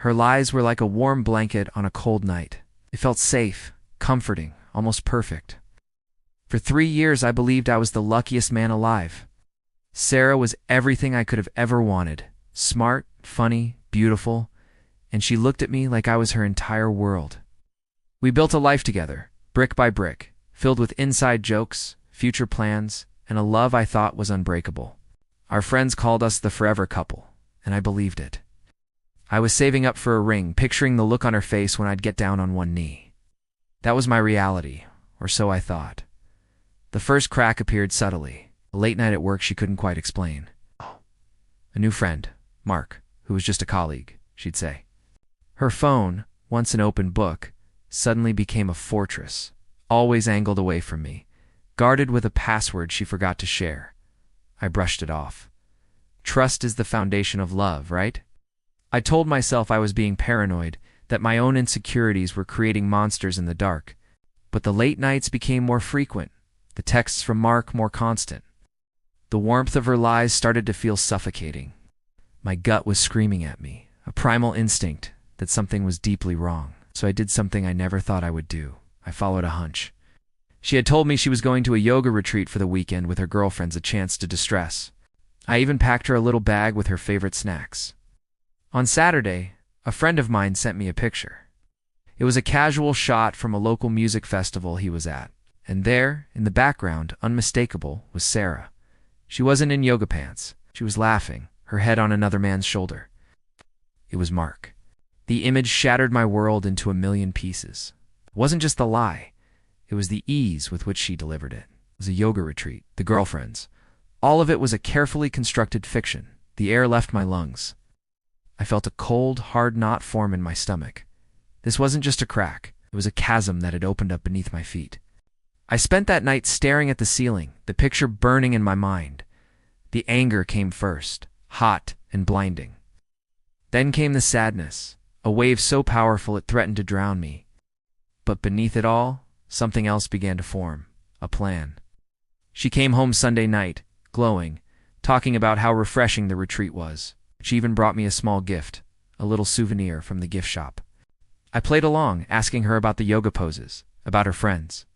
Her lies were like a warm blanket on a cold night. It felt safe, comforting, almost perfect. For 3 years, I believed I was the luckiest man alive. Sarah was everything I could have ever wanted. Smart, funny, beautiful, and she looked at me like I was her entire world. We built a life together, brick by brick, filled with inside jokes, future plans, and a love I thought was unbreakable. Our friends called us the forever couple, and I believed it. I was saving up for a ring, picturing the look on her face when I'd get down on one knee. That was my reality, or so I thought. The first crack appeared subtly. A late night at work she couldn't quite explain. "Oh, a new friend, Mark, who was just a colleague," she'd say. Her phone, once an open book, suddenly became a fortress, always angled away from me, guarded with a password she forgot to share. I brushed it off. Trust is the foundation of love, right? I told myself I was being paranoid, that my own insecurities were creating monsters in the dark. But the late nights became more frequent, the texts from Mark more constant. The warmth of her lies started to feel suffocating. My gut was screaming at me, a primal instinct that something was deeply wrong. So I did something I never thought I would do. I followed a hunch. She had told me she was going to a yoga retreat for the weekend with her girlfriends, a chance to distress. I even packed her a little bag with her favorite snacks. On Saturday, a friend of mine sent me a picture. It was a casual shot from a local music festival he was at, and there, in the background, unmistakable, was Sarah. She wasn't in yoga pants. She was laughing, her head on another man's shoulder. It was Mark. The image shattered my world into a million pieces. It wasn't just the lie. It was the ease with which she delivered it. It was a yoga retreat, the girlfriends. All of it was a carefully constructed fiction. The air left my lungs. I felt a cold, hard knot form in my stomach. This wasn't just a crack. It was a chasm that had opened up beneath my feet. I spent that night staring at the ceiling, the picture burning in my mind. The anger came first, hot and blinding. Then came the sadness, a wave so powerful it threatened to drown me. But beneath it all, something else began to form, a plan. She came home Sunday night, glowing, talking about how refreshing the retreat was. She even brought me a small gift, a little souvenir from the gift shop. I played along, asking her about the yoga poses, about her friends.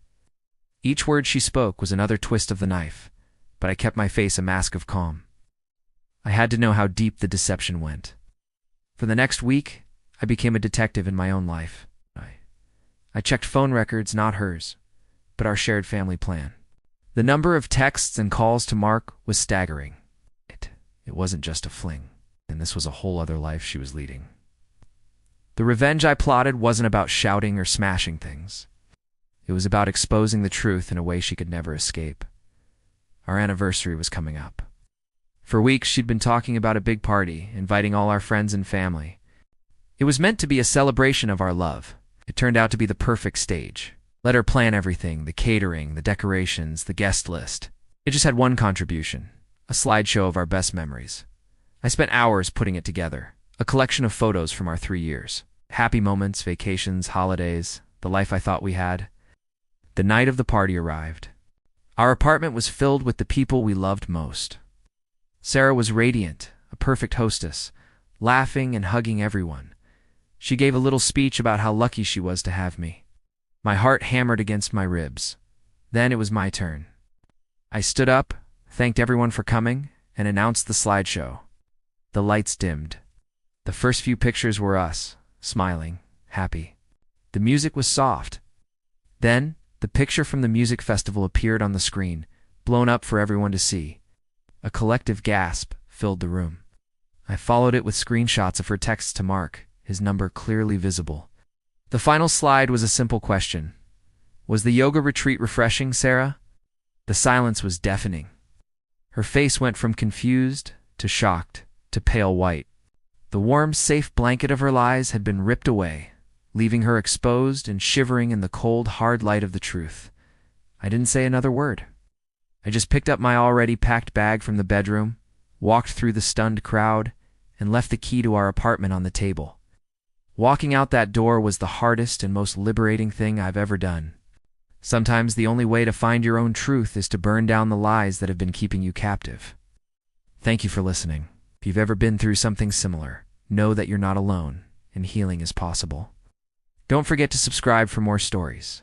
Each word she spoke was another twist of the knife, but I kept my face a mask of calm. I had to know how deep the deception went. For the next week, I became a detective in my own life. I checked phone records, not hers, but our shared family plan. The number of texts and calls to Mark was staggering. It wasn't just a fling, and this was a whole other life she was leading. The revenge I plotted wasn't about shouting or smashing things. It was about exposing the truth in a way she could never escape. Our anniversary was coming up. For weeks, she'd been talking about a big party, inviting all our friends and family. It was meant to be a celebration of our love. It turned out to be the perfect stage. Let her plan everything, the catering, the decorations, the guest list. It just had one contribution, a slideshow of our best memories. I spent hours putting it together, a collection of photos from our 3 years. Happy moments, vacations, holidays, the life I thought we had. The night of the party arrived. Our apartment was filled with the people we loved most. Sarah was radiant, a perfect hostess, laughing and hugging everyone. She gave a little speech about how lucky she was to have me. My heart hammered against my ribs. Then it was my turn. I stood up, thanked everyone for coming, and announced the slideshow. The lights dimmed. The first few pictures were us, smiling, happy. The music was soft. Then, the picture from the music festival appeared on the screen, blown up for everyone to see. A collective gasp filled the room. I followed it with screenshots of her texts to Mark, his number clearly visible. The final slide was a simple question. Was the yoga retreat refreshing, Sarah? The silence was deafening. Her face went from confused to shocked to pale white. The warm, safe blanket of her lies had been ripped away, leaving her exposed and shivering in the cold, hard light of the truth. I didn't say another word. I just picked up my already packed bag from the bedroom, walked through the stunned crowd, and left the key to our apartment on the table. Walking out that door was the hardest and most liberating thing I've ever done. Sometimes the only way to find your own truth is to burn down the lies that have been keeping you captive. Thank you for listening. If you've ever been through something similar, know that you're not alone, and healing is possible. Don't forget to subscribe for more stories.